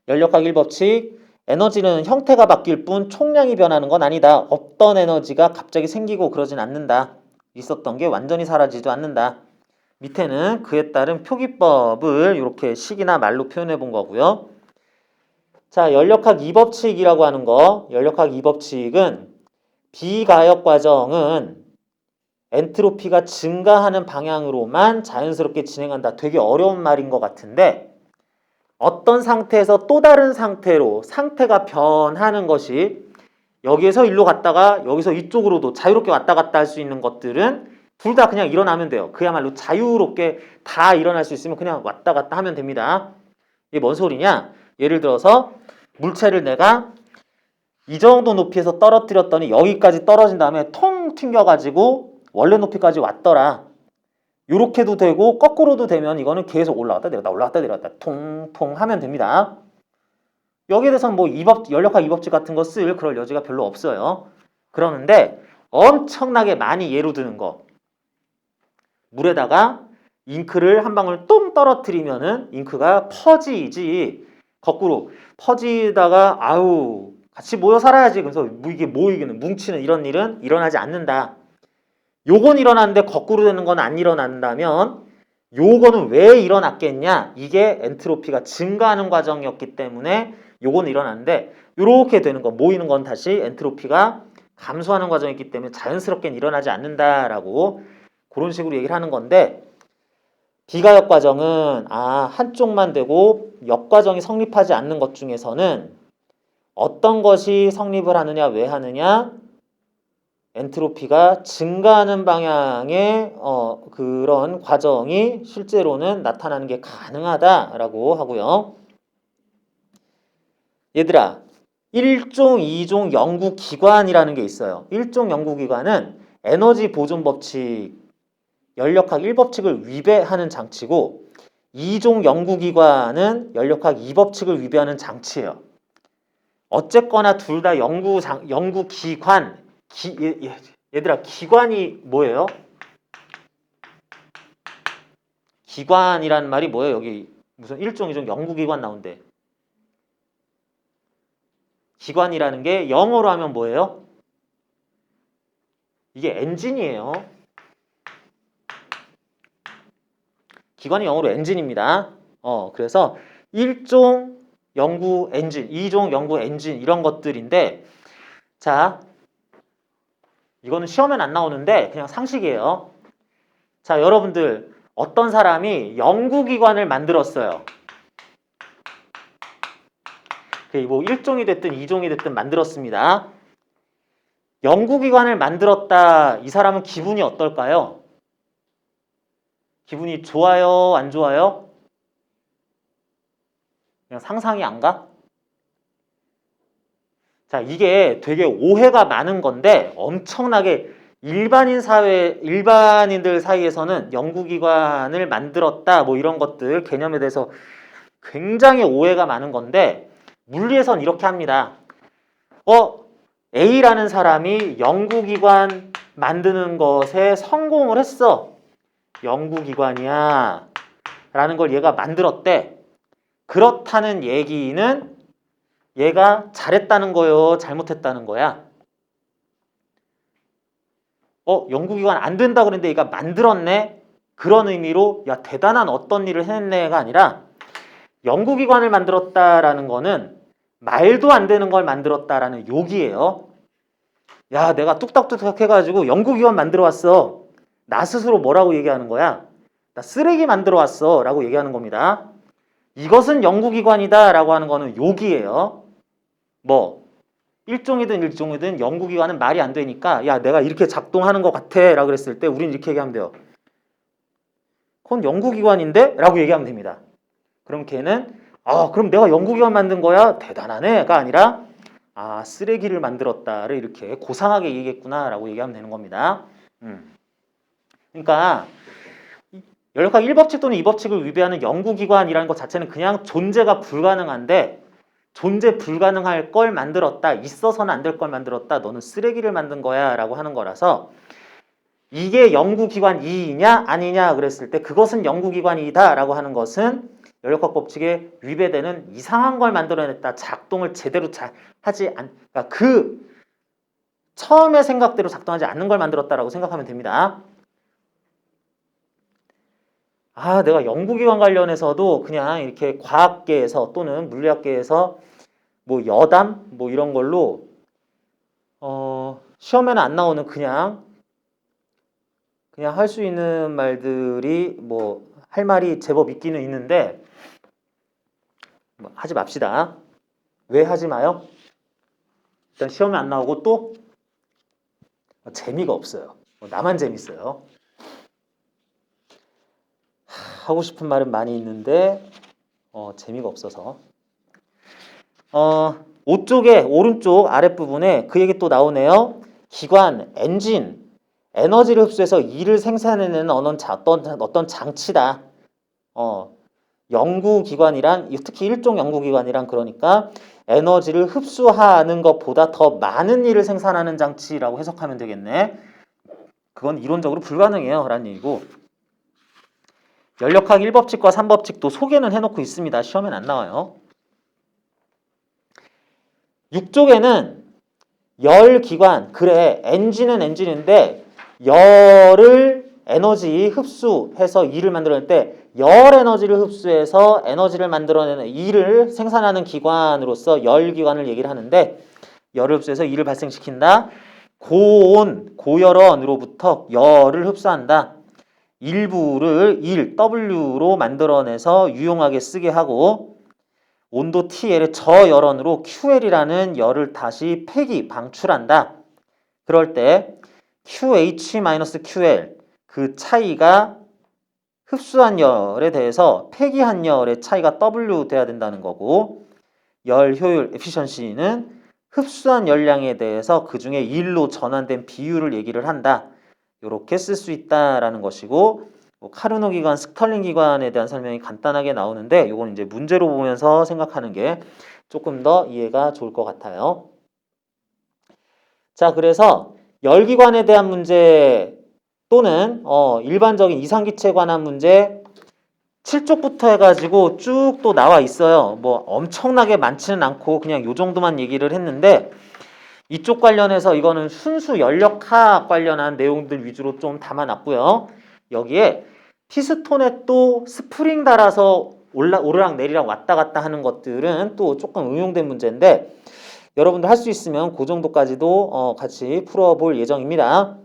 연력학 1법칙, 에너지는 형태가 바뀔 뿐 총량이 변하는 건 아니다. 없던 에너지가 갑자기 생기고 그러진 않는다. 있었던 게 완전히 사라지지도 않는다. 밑에는 그에 따른 표기법을 이렇게 식이나 말로 표현해 본 거고요. 자, 연력학 2법칙이라고 하는 거. 연력학 2법칙은 비가역 과정은 엔트로피가 증가하는 방향으로만 자연스럽게 진행한다. 되게 어려운 말인 것 같은데 어떤 상태에서 또 다른 상태로 상태가 변하는 것이 여기에서 일로 갔다가 여기서 이쪽으로도 자유롭게 왔다 갔다 할 수 있는 것들은 둘 다 그냥 일어나면 돼요. 그야말로 자유롭게 다 일어날 수 있으면 그냥 왔다 갔다 하면 됩니다. 이게 뭔 소리냐? 예를 들어서 물체를 내가 이 정도 높이에서 떨어뜨렸더니 여기까지 떨어진 다음에 통 튕겨가지고 원래 높이까지 왔더라. 요렇게도 되고 거꾸로도 되면 이거는 계속 올라갔다 내렸다 올라갔다 내렸다 통통 하면 됩니다. 여기에 대해서는 뭐 연력학 2법칙 같은 거 쓸 그럴 여지가 별로 없어요. 그러는데 엄청나게 많이 예로 드는 거. 물에다가 잉크를 한 방울 똥 떨어뜨리면은 잉크가 퍼지지 거꾸로 퍼지다가 아우 같이 모여 살아야지 그래서 이게 모이기는 뭉치는 이런 일은 일어나지 않는다. 요건 일어났는데 거꾸로 되는 건 안 일어난다면 요거는 왜 일어났겠냐? 이게 엔트로피가 증가하는 과정이었기 때문에 요건 일어났는데 요렇게 되는 거 모이는 건 다시 엔트로피가 감소하는 과정이기 때문에 자연스럽게 일어나지 않는다라고 그런 식으로 얘기를 하는 건데 비가역 과정은 한쪽만 되고 역과정이 성립하지 않는 것 중에서는 어떤 것이 성립을 하느냐 왜 하느냐 엔트로피가 증가하는 방향의 그런 과정이 실제로는 나타나는 게 가능하다라고 하고요. 얘들아 1종, 2종 연구기관이라는 게 있어요. 1종 연구기관은 에너지 보존 법칙, 연력학 1법칙을 위배하는 장치고 2종 연구기관은 연력학 2법칙을 위배하는 장치예요. 어쨌거나 둘 다 연구기관 얘들아 기관이 뭐예요? 기관이라는 말이 뭐예요? 여기 무슨 1종, 2종 연구기관 나온대. 기관이라는 게 영어로 하면 뭐예요? 이게 엔진이에요. 기관이 영어로 엔진입니다. 그래서 1종 연구 엔진, 2종 연구 엔진 이런 것들인데 자 이거는 시험엔 안 나오는데 그냥 상식이에요. 자 여러분들 어떤 사람이 연구기관을 만들었어요. 뭐 1종이 됐든 2종이 됐든 만들었습니다. 연구기관을 만들었다. 이 사람은 기분이 어떨까요? 기분이 좋아요? 안 좋아요? 그냥 상상이 안 가? 자, 이게 되게 오해가 많은 건데 엄청나게 일반인들 사이에서는 연구기관을 만들었다 뭐 이런 것들 개념에 대해서 굉장히 오해가 많은 건데 물리에선 이렇게 합니다. A라는 사람이 연구기관 만드는 것에 성공을 했어. 연구기관이야. 라는 걸 얘가 만들었대. 그렇다는 얘기는 얘가 잘했다는 거요, 잘못했다는 거야? 연구기관 안 된다 그랬는데 얘가 만들었네? 그런 의미로 야 대단한 어떤 일을 해냈네가 아니라 연구기관을 만들었다라는 거는 말도 안 되는 걸 만들었다라는 욕이에요. 야 내가 뚝딱뚝딱 해가지고 연구기관 만들어 왔어. 나 스스로 뭐라고 얘기하는 거야? 나 쓰레기 만들어 왔어 라고 얘기하는 겁니다. 이것은 연구기관이다 라고 하는 거는 욕이에요. 뭐 일종이든 연구기관은 말이 안 되니까 야 내가 이렇게 작동하는 것 같아 라고 그랬을 때 우린 이렇게 얘기하면 돼요. 그건 연구기관인데? 라고 얘기하면 됩니다. 그럼 걔는 그럼 내가 연구기관 만든 거야? 대단하네 가 아니라 쓰레기를 만들었다를 이렇게 고상하게 얘기했구나 라고 얘기하면 되는 겁니다. 그러니까 연력학 1법칙 또는 2법칙을 위배하는 연구기관이라는 것 자체는 그냥 존재가 불가능한데 존재 불가능할 걸 만들었다. 있어서는 안 될 걸 만들었다. 너는 쓰레기를 만든 거야 라고 하는 거라서 이게 연구기관이냐 아니냐 그랬을 때 그것은 연구기관이다 라고 하는 것은 연력학 법칙에 위배되는 이상한 걸 만들어냈다. 작동을 제대로 그러니까 그 처음의 생각대로 작동하지 않는 걸 만들었다라고 생각하면 됩니다. 내가 연구기관 관련해서도 그냥 이렇게 과학계에서 또는 물리학계에서 뭐 여담 뭐 이런 걸로 시험에는 안 나오는 그냥 할 수 있는 말들이 뭐 할 말이 제법 있기는 있는데 뭐 하지 맙시다. 왜 하지 마요? 일단 시험에 안 나오고 또 재미가 없어요. 나만 재밌어요. 하고 싶은 말은 많이 있는데 재미가 없어서 5쪽에 오른쪽 아랫부분에 그 얘기 또 나오네요. 기관, 엔진, 에너지를 흡수해서 일을 생산해내는 어떤 장치다. 연구기관이란 특히 일종 연구기관이란 그러니까 에너지를 흡수하는 것보다 더 많은 일을 생산하는 장치라고 해석하면 되겠네. 그건 이론적으로 불가능해요 라는 얘기고 연력학 1법칙과 3법칙도 소개는 해놓고 있습니다. 시험엔 안 나와요. 6쪽에는 열기관, 그래 엔진은 엔진인데 열을 에너지 흡수해서 일을 만들어낼 때 열 에너지를 흡수해서 에너지를 만들어내는 일을 생산하는 기관으로서 열기관을 얘기를 하는데 열을 흡수해서 일을 발생시킨다. 고온, 고열원으로부터 열을 흡수한다. 일부를 W로 만들어내서 유용하게 쓰게 하고 온도 TL의 저열원으로 QL이라는 열을 다시 방출한다. 그럴 때 QH-QL 그 차이가 흡수한 열에 대해서 폐기한 열의 차이가 W 돼야 된다는 거고 열 효율 efficiency는 흡수한 열량에 대해서 그 중에 1로 전환된 비율을 얘기를 한다. 이렇게 쓸 수 있다라는 것이고 카르노 기관, 스털링 기관에 대한 설명이 간단하게 나오는데 이건 이제 문제로 보면서 생각하는 게 조금 더 이해가 좋을 것 같아요. 자, 그래서 열기관에 대한 문제 또는 일반적인 이상기체에 관한 문제 7쪽부터 해가지고 쭉 또 나와 있어요. 뭐 엄청나게 많지는 않고 그냥 요 정도만 얘기를 했는데 이쪽 관련해서 이거는 순수 연력학 관련한 내용들 위주로 좀 담아놨고요. 여기에 피스톤에 또 스프링 달아서 오르락 내리락 왔다 갔다 하는 것들은 또 조금 응용된 문제인데 여러분들 할 수 있으면 그 정도까지도 같이 풀어볼 예정입니다.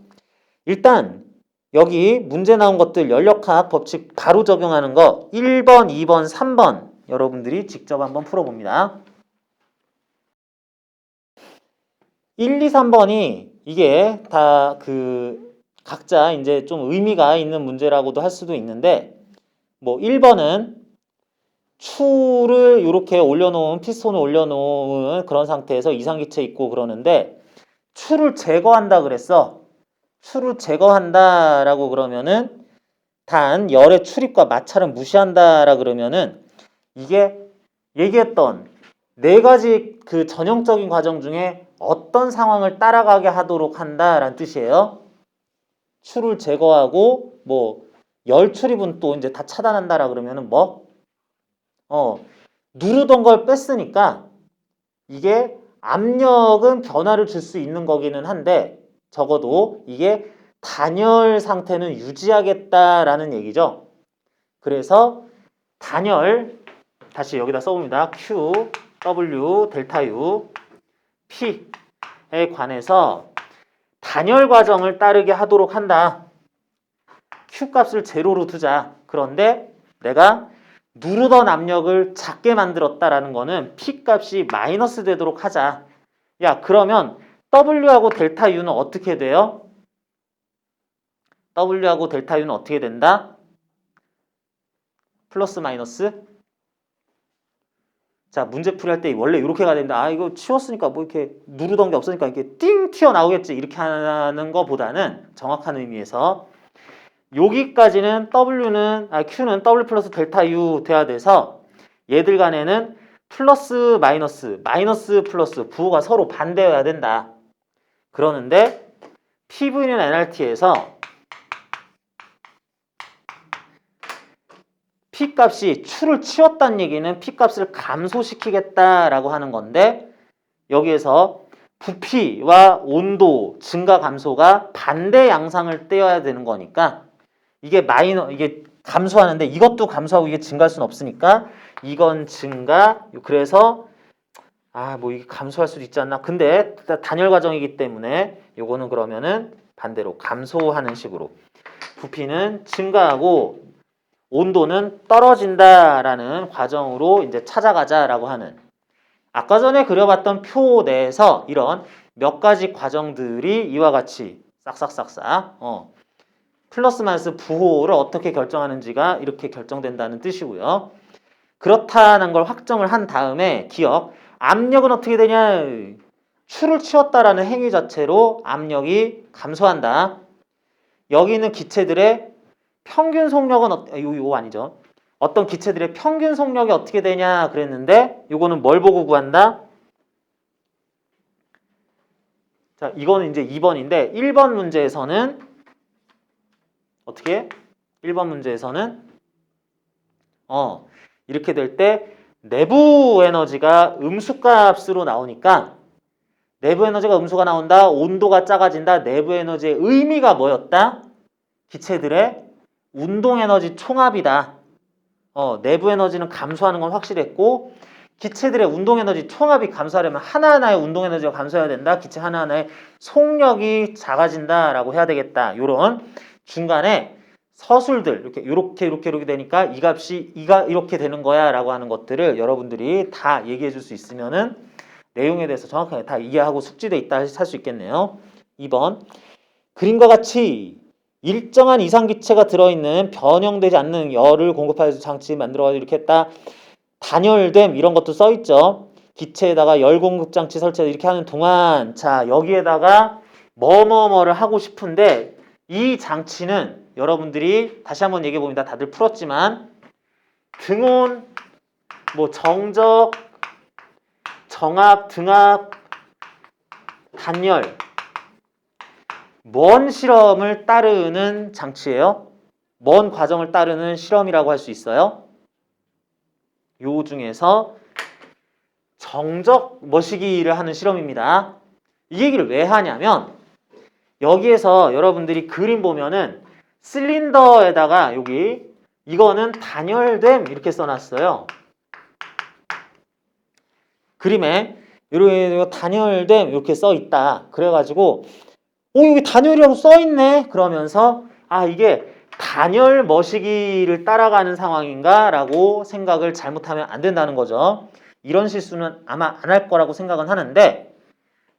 일단 여기 문제 나온 것들 연력학 법칙 바로 적용하는 거 1번, 2번, 3번 여러분들이 직접 한번 풀어봅니다. 1, 2, 3번이 이게 다 각자 이제 좀 의미가 있는 문제라고도 할 수도 있는데 뭐 1번은 추를 이렇게 올려놓은 피스톤을 올려놓은 그런 상태에서 이상기체 있고 그러는데 추를 제거한다 그랬어. 추를 제거한다라고 그러면은 단 열의 출입과 마찰을 무시한다라 그러면은 이게 얘기했던 네 가지 그 전형적인 과정 중에 어떤 상황을 따라가게 하도록 한다라는 뜻이에요. 추를 제거하고 뭐 열 출입은 또 이제 다 차단한다라 그러면은 뭐? 누르던 걸 뺐으니까 이게 압력은 변화를 줄 수 있는 거기는 한데 적어도 이게 단열 상태는 유지하겠다라는 얘기죠. 그래서 단열 다시 여기다 써봅니다. Q, W, 델타 U, P에 관해서 단열 과정을 따르게 하도록 한다. Q 값을 제로로 두자. 그런데 내가 누르던 압력을 작게 만들었다라는 거는 P 값이 마이너스 되도록 하자. 야, 그러면 W하고 델타 U는 어떻게 돼요? W하고 델타 U는 어떻게 된다? 플러스 마이너스? 자, 문제풀이 할 때 원래 이렇게 가야 된다. 아, 이거 치웠으니까 뭐 이렇게 누르던 게 없으니까 이렇게 띵 튀어나오겠지. 이렇게 하는 거보다는 정확한 의미에서 여기까지는 Q는 W 플러스 델타 U 돼야 돼서 얘들 간에는 플러스 마이너스 플러스 부호가 서로 반대여야 된다. 그러는데 PV는 NRT에서 P 값이 Q를 치웠다는 얘기는 P 값을 감소시키겠다라고 하는 건데 여기에서 부피와 온도 증가 감소가 반대 양상을 떼어야 되는 거니까 이게 이게 감소하는데 이것도 감소하고 이게 증가할 수는 없으니까 이건 증가. 그래서 뭐 이게 감소할 수도 있지 않나. 근데 단열 과정이기 때문에 요거는 그러면은 반대로 감소하는 식으로 부피는 증가하고 온도는 떨어진다라는 과정으로 이제 찾아가자라고 하는 아까 전에 그려봤던 표 내에서 이런 몇 가지 과정들이 이와 같이 싹싹싹싹 플러스 마이너스 부호를 어떻게 결정하는지가 이렇게 결정된다는 뜻이고요. 그렇다는 걸 확정을 한 다음에 기억, 압력은 어떻게 되냐? Q를 치웠다라는 행위 자체로 압력이 감소한다. 여기 있는 기체들의 평균 속력은 이거 아니죠. 어떤 기체들의 평균 속력이 어떻게 되냐 그랬는데 이거는 뭘 보고 구한다? 자, 이거는 이제 2번인데 1번 문제에서는 어떻게? 1번 문제에서는 이렇게 될 때 내부 에너지가 음수값으로 나오니까 내부 에너지가 음수가 나온다. 온도가 작아진다. 내부 에너지의 의미가 뭐였다? 기체들의 운동 에너지 총합이다. 내부 에너지는 감소하는 건 확실했고 기체들의 운동 에너지 총합이 감소하려면 하나하나의 운동 에너지가 감소해야 된다. 기체 하나하나의 속력이 작아진다라고 해야 되겠다. 요런 중간에 서술들 이렇게 되니까 이 값이 이렇게 되는 거야라고 하는 것들을 여러분들이 다 얘기해 줄 수 있으면은 내용에 대해서 정확하게 다 이해하고 숙지돼 있다 할 수 있겠네요. 2번 그림과 같이 일정한 이상 기체가 들어있는 변형되지 않는 열을 공급할 장치 만들어가지고 이렇게 했다. 단열됨 이런 것도 써있죠. 기체에다가 열 공급 장치 설치 이렇게 하는 동안 자 여기에다가 뭐뭐뭐를 하고 싶은데 이 장치는 여러분들이 다시 한번 얘기해 봅니다. 다들 풀었지만 등온, 정적, 정압, 등압, 단열 뭔 실험을 따르는 장치예요? 뭔 과정을 따르는 실험이라고 할 수 있어요? 요 중에서 정적 머시기를 하는 실험입니다. 이 얘기를 왜 하냐면 여기에서 여러분들이 그림 보면은 실린더에다가 여기 이거는 단열됨 이렇게 써놨어요. 그림에 이렇게 단열됨 이렇게 써있다. 그래가지고 여기 단열이라고 써있네. 그러면서 이게 단열 머시기를 따라가는 상황인가 라고 생각을 잘못하면 안 된다는 거죠. 이런 실수는 아마 안 할 거라고 생각은 하는데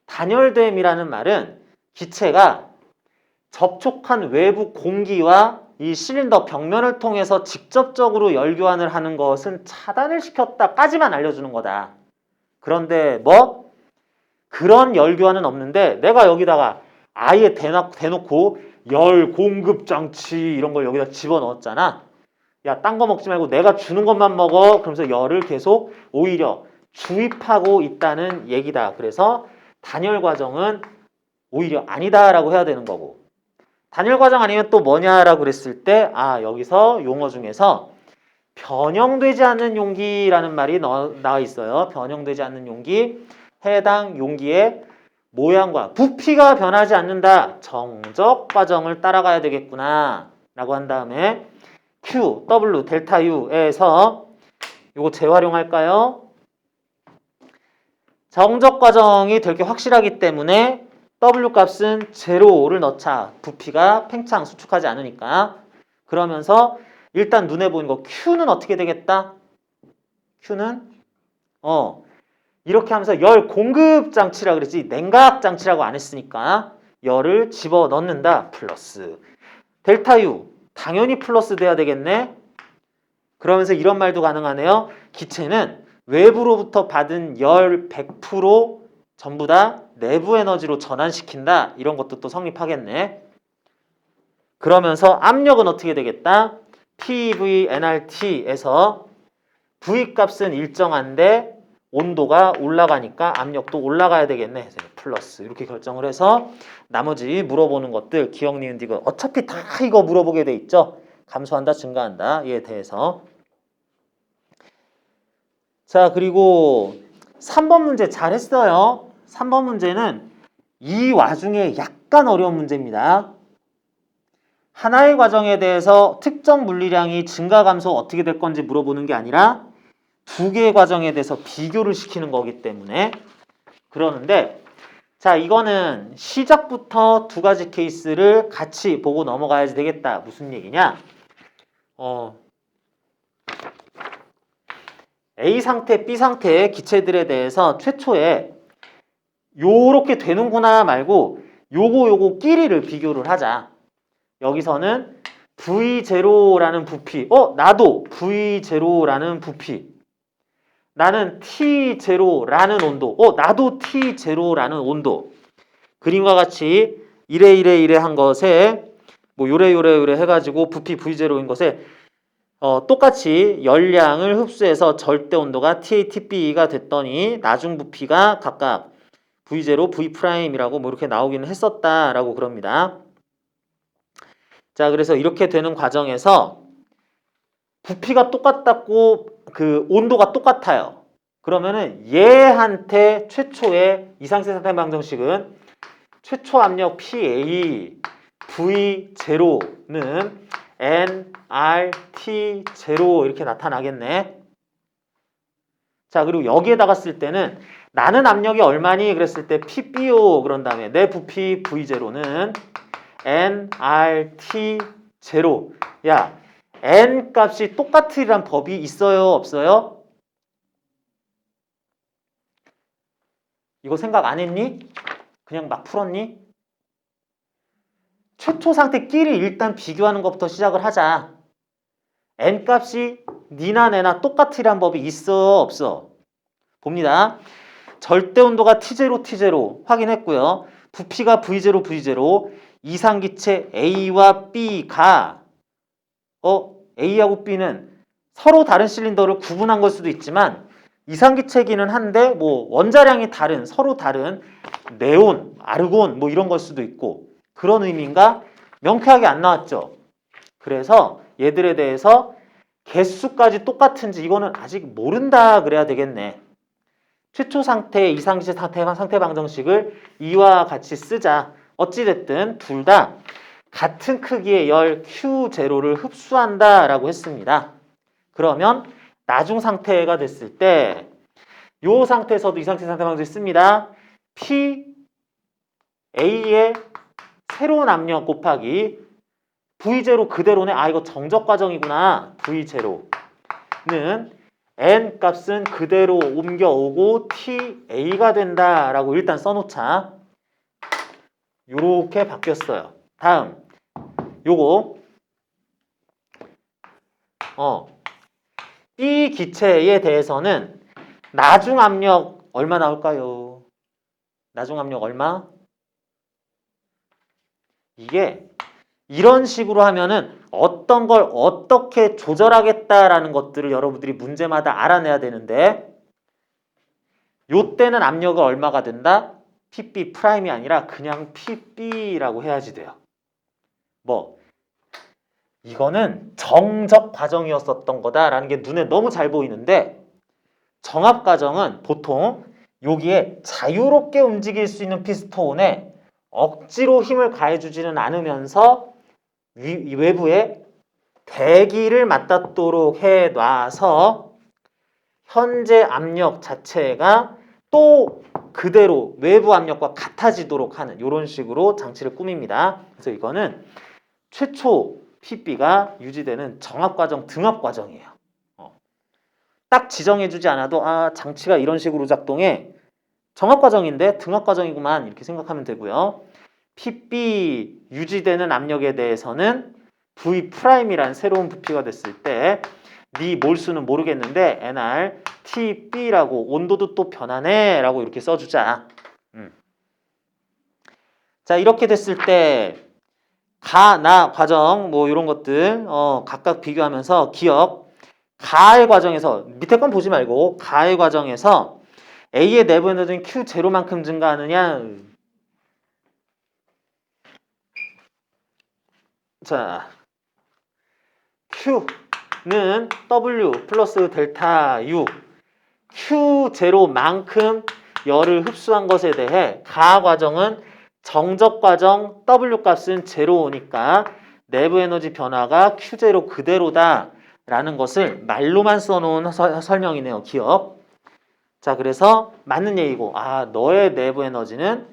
단열됨이라는 말은 기체가 접촉한 외부 공기와 이 실린더 벽면을 통해서 직접적으로 열교환을 하는 것은 차단을 시켰다까지만 알려주는 거다. 그런데 그런 열교환은 없는데 내가 여기다가 아예 대놓고 열 공급 장치 이런 걸 여기다 집어넣었잖아. 야, 딴 거 먹지 말고 내가 주는 것만 먹어. 그러면서 열을 계속 오히려 주입하고 있다는 얘기다. 그래서 단열 과정은 오히려 아니다라고 해야 되는 거고 단일 과정 아니면 또 뭐냐라고 그랬을 때 여기서 용어 중에서 변형되지 않는 용기라는 말이 나와 있어요. 변형되지 않는 용기. 해당 용기의 모양과 부피가 변하지 않는다. 정적 과정을 따라가야 되겠구나 라고 한 다음에 Q, W, 델타 U에서 이거 재활용할까요? 정적 과정이 될 게 확실하기 때문에 W 값은 제로를 넣자. 부피가 팽창, 수축하지 않으니까. 그러면서 일단 눈에 보이는 거 Q는 어떻게 되겠다? Q는 이렇게 하면서 열 공급 장치라 그랬지 냉각 장치라고 안 했으니까 열을 집어 넣는다. 플러스 델타 U 당연히 플러스 돼야 되겠네. 그러면서 이런 말도 가능하네요. 기체는 외부로부터 받은 열 100% 전부 다 내부 에너지로 전환시킨다. 이런 것도 또 성립하겠네. 그러면서 압력은 어떻게 되겠다? PV nRT에서 V 값은 일정한데 온도가 올라가니까 압력도 올라가야 되겠네. 플러스 이렇게 결정을 해서 나머지 물어보는 것들 기억, 니은, 디귿 어차피 다 이거 물어보게 돼 있죠. 감소한다, 증가한다. 이에 대해서. 자, 그리고 3번 문제 잘했어요. 3번 문제는 이 와중에 약간 어려운 문제입니다. 하나의 과정에 대해서 특정 물리량이 증가, 감소 어떻게 될 건지 물어보는 게 아니라 두 개의 과정에 대해서 비교를 시키는 거기 때문에 그러는데 자, 이거는 시작부터 두 가지 케이스를 같이 보고 넘어가야 되겠다. 무슨 얘기냐? A 상태, B 상태의 기체들에 대해서 최초에 요렇게 되는구나 말고 요거 끼리를 비교를 하자. 여기서는 V0라는 부피, 나도 V0라는 부피, 나는 T0라는 온도, 나도 T0라는 온도. 그림과 같이 이래 한 것에 뭐 요래 해가지고 부피 V0인 것에 똑같이 열량을 흡수해서 절대 온도가 TA, TB가 됐더니 나중 부피가 각각 V0, V'이라고 뭐 이렇게 나오기는 했었다라고 그럽니다. 자, 그래서 이렇게 되는 과정에서 부피가 똑같았고 그 온도가 똑같아요. 그러면은 얘한테 최초의 이상세 상태 방정식은 최초 압력 PA V0는 nRT0 이렇게 나타나겠네. 자, 그리고 여기에다가 쓸 때는 나는 압력이 얼마니? 그랬을 때 PBO 그런 다음에 내 부피 V0는 nRT0. 야, n 값이 똑같으리란 법이 있어요? 없어요? 이거 생각 안 했니? 그냥 막 풀었니? 최초 상태끼리 일단 비교하는 것부터 시작을 하자. n 값이 니나 내나 똑같으란 법이 있어? 없어? 봅니다. 절대 온도가 T0 확인했고요. 부피가 V0 이상기체 A와 B가 A하고 B는 서로 다른 실린더를 구분한 걸 수도 있지만 이상기체기는 한데 뭐 원자량이 다른 서로 다른 네온, 아르곤 뭐 이런 걸 수도 있고 그런 의미인가? 명쾌하게 안 나왔죠. 그래서 얘들에 대해서 개수까지 똑같은지 이거는 아직 모른다 그래야 되겠네. 최초 상태, 이상기체 상태 방정식을 이와 같이 쓰자. 어찌됐든 둘 다 같은 크기의 열 Q0를 흡수한다라고 했습니다. 그러면 나중 상태가 됐을 때 이 상태에서도 이상기체 상태 방정식 씁니다. P A의 새로운 압력 곱하기 V0 그대로네. 이거 정적 과정이구나. V0는 N 값은 그대로 옮겨오고 TA가 된다라고 일단 써놓자. 요렇게 바뀌었어요. 다음 요거 B 기체에 대해서는 나중 압력 얼마 나올까요? 나중 압력 얼마? 이게 이런 식으로 하면은 어떤 걸 어떻게 조절하겠다라는 것들을 여러분들이 문제마다 알아내야 되는데 요때는 압력은 얼마가 된다? PB 프라임이 아니라 그냥 PB라고 해야지 돼요. 뭐 이거는 정적 과정이었었던 거다라는 게 눈에 너무 잘 보이는데 정합 과정은 보통 여기에 자유롭게 움직일 수 있는 피스톤에 억지로 힘을 가해주지는 않으면서 외부에 대기를 맞닿도록 해놔서 현재 압력 자체가 또 그대로 외부 압력과 같아지도록 하는 이런 식으로 장치를 꾸밉니다. 그래서 이거는 최초 PB가 유지되는 정합과정, 등합과정이에요. 딱 지정해주지 않아도 장치가 이런 식으로 작동해. 정합과정인데 등합과정이구만 이렇게 생각하면 되고요. PB 유지되는 압력에 대해서는 V'이라는 새로운 부피가 됐을 때 네 몰수는 모르겠는데 NR TB라고 온도도 또 변하네 라고 이렇게 써주자. 자 이렇게 됐을 때 가, 나 과정 뭐 이런 것들 각각 비교하면서 기억 가의 과정에서 밑에 건 보지 말고 가의 과정에서 A의 내부 에너지는 Q0만큼 증가하느냐. 자 Q는 W 플러스 델타 U Q0만큼 열을 흡수한 것에 대해 가 과정은 정적 과정 W 값은 제로니까 내부 에너지 변화가 Q0 그대로다 라는 것을 말로만 써놓은 설명이네요. 기억. 자 그래서 맞는 얘기고 너의 내부 에너지는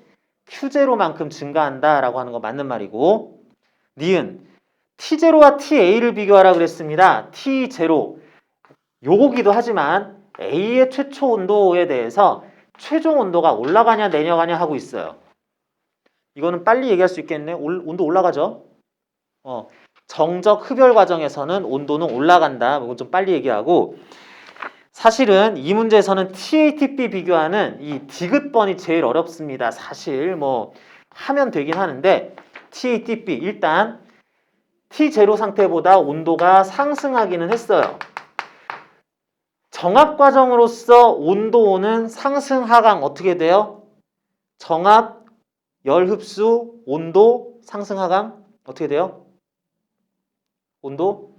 Q0만큼 증가한다 라고 하는 거 맞는 말이고 니은 T0와 TA를 비교하라 그랬습니다. T0 요거기도 하지만 A의 최초 온도에 대해서 최종 온도가 올라가냐 내려가냐 하고 있어요. 이거는 빨리 얘기할 수 있겠네. 온도 올라가죠. 정적 흡열 과정에서는 온도는 올라간다. 이건 좀 빨리 얘기하고 사실은 이 문제에서는 TATB 비교하는 이 디귿번이 제일 어렵습니다. 사실 뭐 하면 되긴 하는데 TATB 일단 T0 상태보다 온도가 상승하기는 했어요. 정합 과정으로서 온도는 상승 하강 어떻게 돼요? 정합 열 흡수 온도 상승 하강 어떻게 돼요? 온도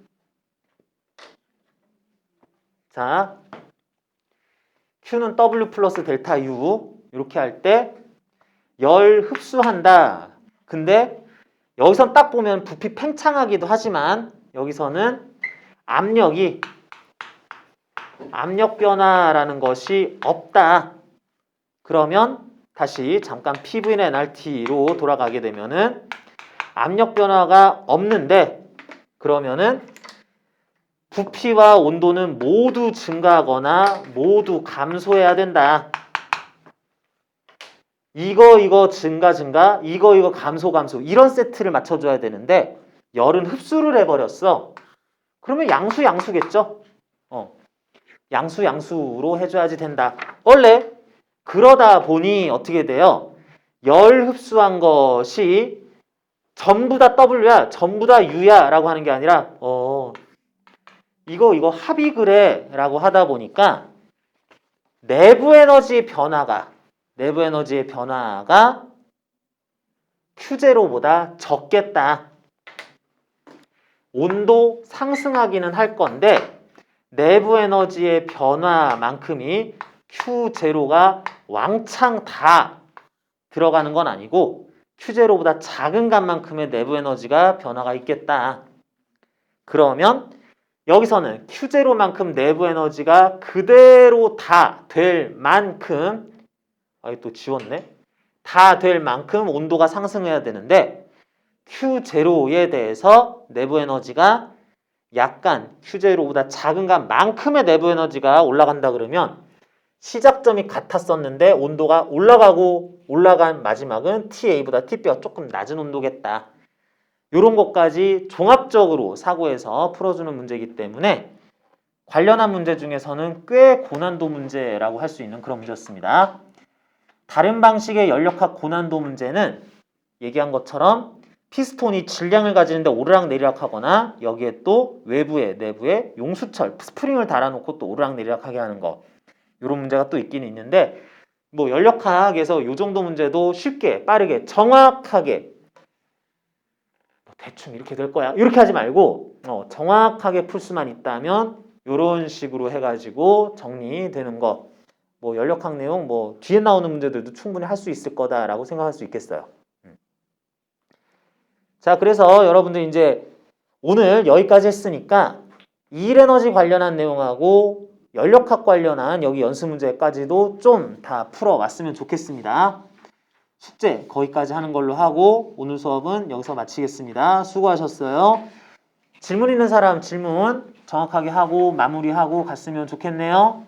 자 Q는 W 플러스 델타 U 이렇게 할 때 열 흡수한다. 근데 여기선 딱 보면 부피 팽창하기도 하지만 여기서는 압력 변화라는 것이 없다. 그러면 다시 잠깐 PV는 NRT로 돌아가게 되면은 압력 변화가 없는데 그러면은 부피와 온도는 모두 증가하거나 모두 감소해야 된다. 이거 증가 이거 감소 이런 세트를 맞춰줘야 되는데 열은 흡수를 해버렸어. 그러면 양수겠죠. 양수로 해줘야지 된다. 원래 그러다 보니 어떻게 돼요? 열 흡수한 것이 전부 다 W야 전부 다 U야 라고 하는 게 아니라 이거 합이 그래 라고 하다 보니까 내부 에너지의 변화가 Q0보다 적겠다. 온도 상승하기는 할 건데 내부 에너지의 변화만큼이 Q0가 왕창 다 들어가는 건 아니고 Q0보다 작은 값만큼의 내부 에너지가 변화가 있겠다. 그러면 여기서는 Q0만큼 내부 에너지가 그대로 다 될 만큼 또 지웠네. 다 될 만큼 온도가 상승해야 되는데 Q0에 대해서 내부 에너지가 약간 Q0보다 작은 값만큼의 내부 에너지가 올라간다 그러면 시작점이 같았었는데 온도가 올라간 마지막은 TA보다 TB가 조금 낮은 온도겠다. 이런 것까지 종합적으로 사고에서 풀어주는 문제이기 때문에 관련한 문제 중에서는 꽤 고난도 문제라고 할 수 있는 그런 문제였습니다. 다른 방식의 연력학 고난도 문제는 얘기한 것처럼 피스톤이 질량을 가지는데 오르락내리락 하거나 여기에 또 내부에 용수철, 스프링을 달아놓고 또 오르락내리락 하게 하는 거 이런 문제가 또 있긴 있는데 뭐 연력학에서 이 정도 문제도 쉽게 빠르게 정확하게 대충 이렇게 될 거야. 이렇게 하지 말고 정확하게 풀 수만 있다면 이런 식으로 해가지고 정리되는 거. 뭐 연력학 내용 뭐 뒤에 나오는 문제들도 충분히 할 수 있을 거다라고 생각할 수 있겠어요. 자, 그래서 여러분들 이제 오늘 여기까지 했으니까 일에너지 관련한 내용하고 연력학 관련한 여기 연습 문제까지도 좀 다 풀어왔으면 좋겠습니다. 숙제 거기까지 하는 걸로 하고 오늘 수업은 여기서 마치겠습니다. 수고하셨어요. 질문 있는 사람 질문 정확하게 하고 마무리하고 갔으면 좋겠네요.